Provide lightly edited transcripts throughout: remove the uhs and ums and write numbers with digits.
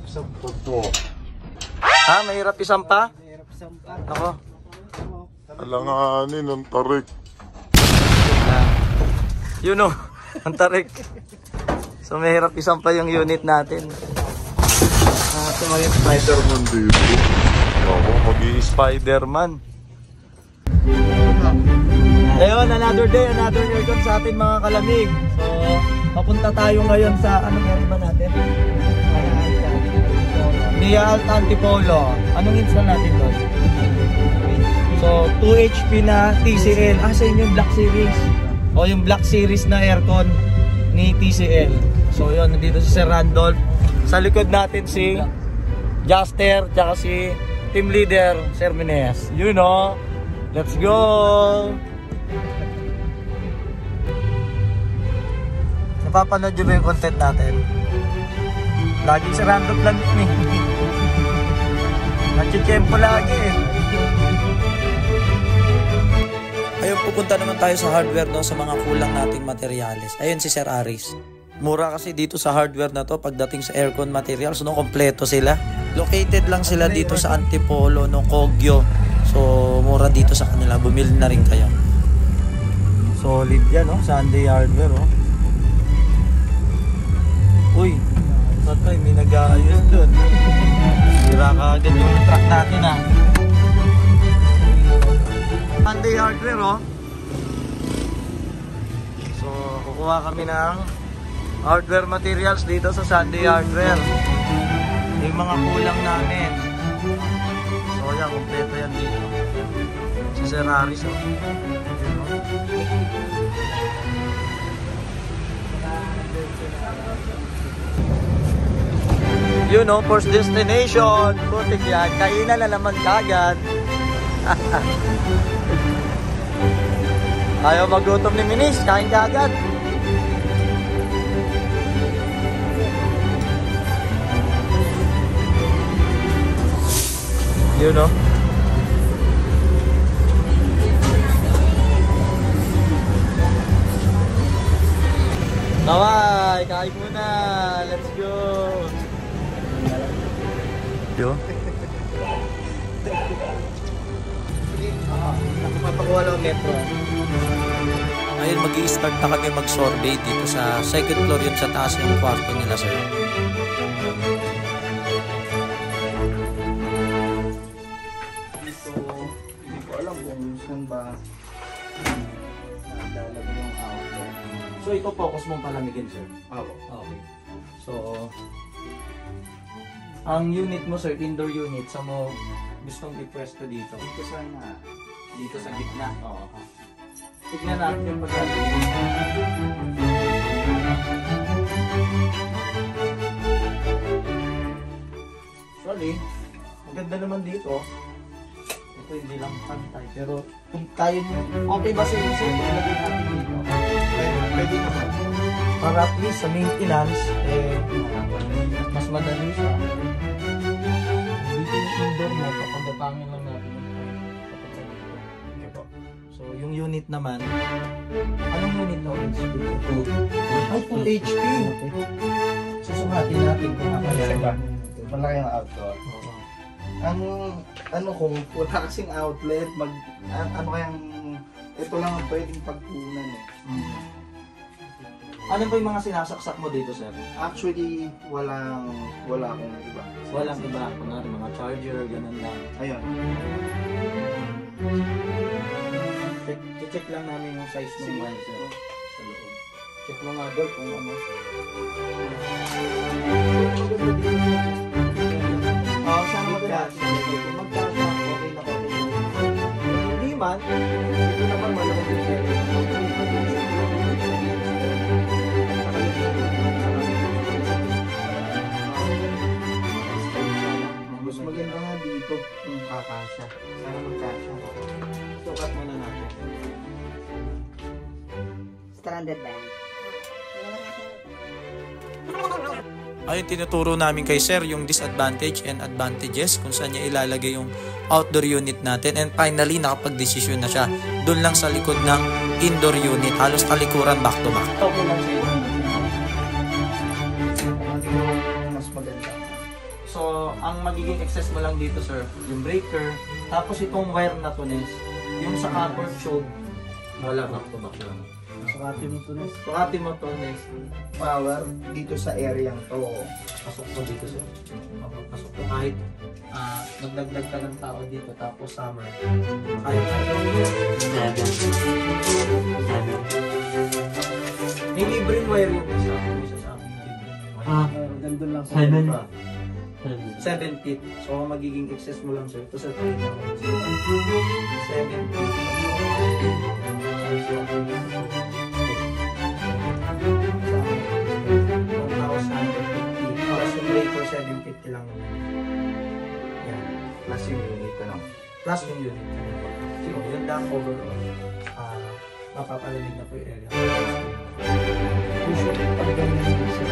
Sampa to. Ha? Mahirap isampa? Mahirap sampa. Ako. Alanganin ang tarik. Yun o. Ang tarik. So mahirap isampa yung unit natin. Ito nga yung Spider-Man dito. Oo, mag-i-Spider-Man. Ayun, another day, another aircon sa atin mga kalamig. So, papunta tayo ngayon sa, ano meron ba natin? Nia Alta Antipolo. Anong install natin doon? So, 2 HP na TCL. Sa inyo yung Black Series. O yung Black Series na aircon ni TCL. So, yun, nandito si Sir Randolph. Sa likod natin si Juster, tsaka si team leader, Sir Menes. You know, let's go! Napapanood nyo ba yung content natin? Laging si Randolph lang yun eh. Nachichempo lagi eh. Ayun, pupunta naman tayo sa hardware no, sa mga kulang nating materyales. Ayun si Sir Aris. Mura kasi dito sa hardware na to pagdating sa aircon materials, no, kompleto sila. Located lang sila dito sa Antipolo, no, Kogyo. So, mura dito sa kanila. Bumili na rin kayo. Solid yan, no? Sunday hardware, oh. Uy, patay, may nag-aayos dun. Sira ka agad yung truck natin, ah. Sunday hardware, oh. So, kukuha kami ng hardware materials dito sa Sunday Hardware. Yung mga kulang namin. So yan, kompleto yan dito. Si Sir Aris, oh. You know, first destination. Putik yan. Kainan na naman kagad. Ayaw magutom ni Minis. Kain kagad. You know? Kawai, kain muna. Let's go. Yo. Ako papakuha lang metro. Ayun, mag-i-start na kami mag-survey dito sa second floor yun sa taas yung kwarto nila, sir. So ito focus mong palamigin, sir? Oo. Okay. So ang unit mo, sir, indoor unit, sa mo gustong i-pwesto dito? Dito sa gitna. Oo. Tignan natin yung pagkakalagay. Actually, maganda naman dito. Ito hindi lang pantay, pero kung tayo nyo, okay ba sir, ilagay natin dito? Pwede naman. Para at least sa maintenance, mas madali siya. Dito yung indoor mo, kapag-atangin lang natin yung Okay po. so yung unit naman, anong unit na ulit? 2 HP. Susumatin natin kung Diba? nakaya. Malaki ang outdoor. Ano kung wala kasing outlet, ano kayang, ito lang ang pwedeng pagkunan eh. Ano ba yung mga sinasaksak mo dito, sir? Actually, wala akong iba. Walang iba. Kunwari mga charger, ganun lang. Ayun. Check lang namin yung size ng wire, sir. Sa loob. Check mo nga doon kung ano. Sana magkasya. Magkasya, okay na okay. Hindi man, ito naman malamang yung Mas maganda nga dito yung kakasya. Sana magkasya. sukat mo na natin. Stranded ba yan? Ayun, tinuturo namin kay sir yung disadvantage and advantages kung saan niya ilalagay yung outdoor unit natin. And finally, nakapag-desisyon na siya. Doon lang sa likod ng indoor unit. Halos talikuran back to back. Okay lang siya. Mas maganda. So, ang magiging access mo lang dito, sir, yung breaker. Tapos itong wire na to, Nes, yung sa copper tube, wala, back to back lang. Sukati mo to, Nes. Sukati mo to, Nes. Power dito sa area to. Pasok to dito, sir. Pasok to kahit magdagdag ka ng tao dito, tapos summer. Kaya may libreng wire yung isa sa amin. Gandun lang. 7 feet. So, magiging excess mo lang, sir. Ito sa 7 feet. Plus yung breaker 750 lang. Yan. Plus yung unit ko, no? Plus yung unit. So, yun lang overall. Mapapalamig na po yung area. Usually, pag ganyan yung isa.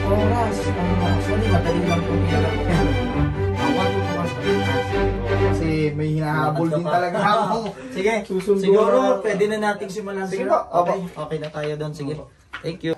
Oras. Actually, madali lang po yung Kasi may hinahabol din talaga ako. Sige, Susundo siguro na. pwede na nating simulan. Sige sir. po, Okay, okay na tayo doon. Sige. Thank you.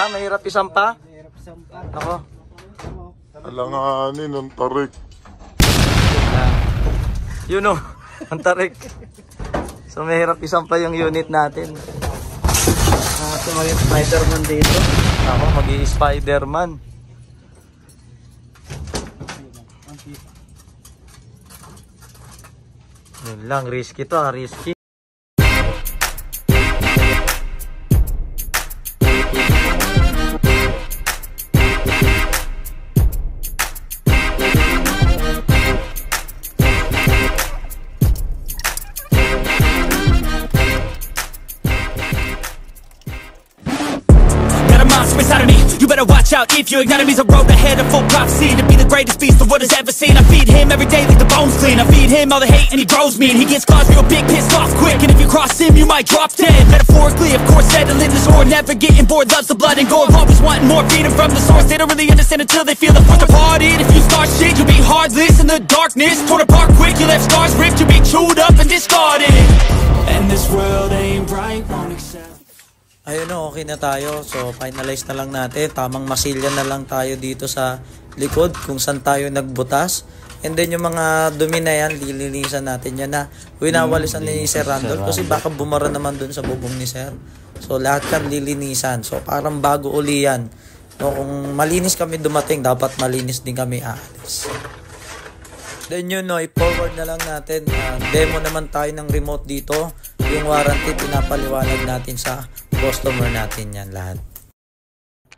Mahirap isampa? Ako. Alanganin ang tarik. Yun o, ang tarik. So mahirap isampa yung unit natin. So may Spider-Man dito. Ako, mag-i-Spider-Man. Yun lang, risky to ha, risky. You better watch out if your enemy's a road ahead of full prophecy to be the greatest beast the world has ever seen. I feed him every day like the bones clean. I feed him all the hate and he grows mean. He gets claws real big, pissed off quick, and if you cross him, you might drop dead. Metaphorically, of course, settling the sword, never getting bored, loves the blood and gore, always wanting more, feeding from the source. They don't really understand until they feel the force departed. If you start shit, you'll be heartless in the darkness, torn apart quick. You left scars ripped, you'll be chewed up and discarded. And this world ain't right, won't accept. Ayun o, okay na tayo. So, finalize na lang natin. Tamang masilya na lang tayo dito sa likod kung saan tayo nagbutas. And then yung mga dumi na yan, lilinisan natin yan na winawalisan ni Sir Randolph kasi baka bumara naman dun sa bubong ni Sir. So, lahat kan lilinisan. So, parang bago uli yan. So, kung malinis kami dumating, dapat malinis din kami aalis. Then yun no, i-forward na lang natin. Demo naman tayo ng remote dito. Yung warranty, pinapaliwanag natin sa customer natin yan lahat.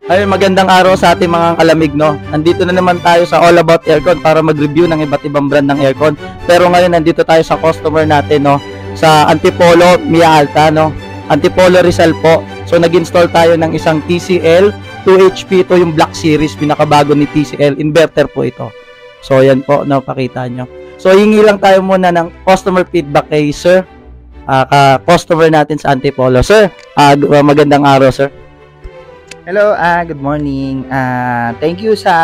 Ay, magandang araw sa ating mga kalamig, no? Nandito na naman tayo sa All About Aircon para mag-review ng iba't ibang brand ng aircon. Pero ngayon, nandito tayo sa customer natin, no? Sa Antipolo, Mia Alta, no? Antipolo Rizal po. So, nag-install tayo ng isang TCL 2 HP. Ito yung Black Series, pinakabago ni TCL. Inverter po ito. So, yan po, napakita nyo. So, hingi lang tayo muna ng customer feedback kay Sir, customer natin sa Antipolo. Sir, magandang araw, Sir. Hello, good morning. Thank you sa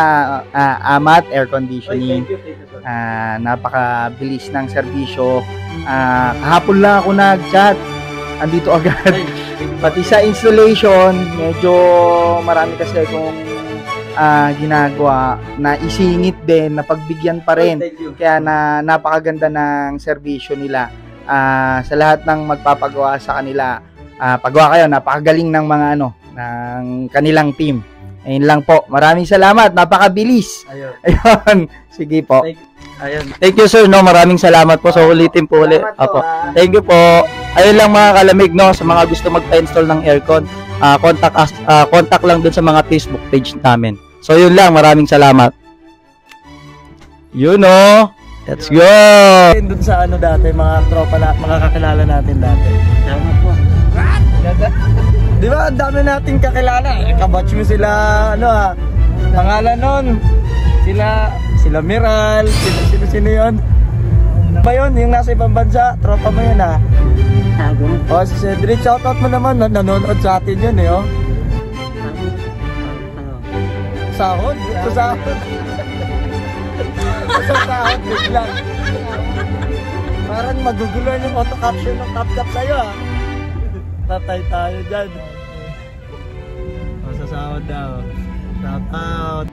Amat Air Conditioning. Napakabilis ng serbisyo. Kahapon lang ako nag-chat. Andito agad. Pati sa installation, medyo marami kasi akong ginagawa na isingit din, na pagbigyan pa rin. Thank you. Kaya napakaganda ng serbisyo nila. Sa lahat ng magpapagawa sa kanila, pagawa kayo, napakagaling ng mga ng kanilang team. Ayun lang po. Maraming salamat. Napakabilis. Ayun. Ayun. Sige po. Ayun. Thank you sir, Maraming salamat po. So ulitin po ulit. Salamat po, Apo. Thank you po. Ayun lang mga kalamig, sa mga gusto magpa-install ng aircon, contact lang dun sa mga Facebook page namin. So yun lang, maraming salamat. Yun let's go. Doon sa dati, mga tropa mga kakilala natin dati. Salamat po. Di ba, ang dami nating kakilala. Kabatch mo sila, pangalan nun. Sila Miral, sino yun? Ba yun, yung nasa ibang bansa, tropa mo yun si Cedric, shoutout mo naman, nanonood sa atin yun Sahod? Ito sahod. Sa sahod, biglang. Parang maguguluhan yung auto-caption ng tap-tap sa'yo Tatay tayo dyan. Sa sahod daw. Shoutout.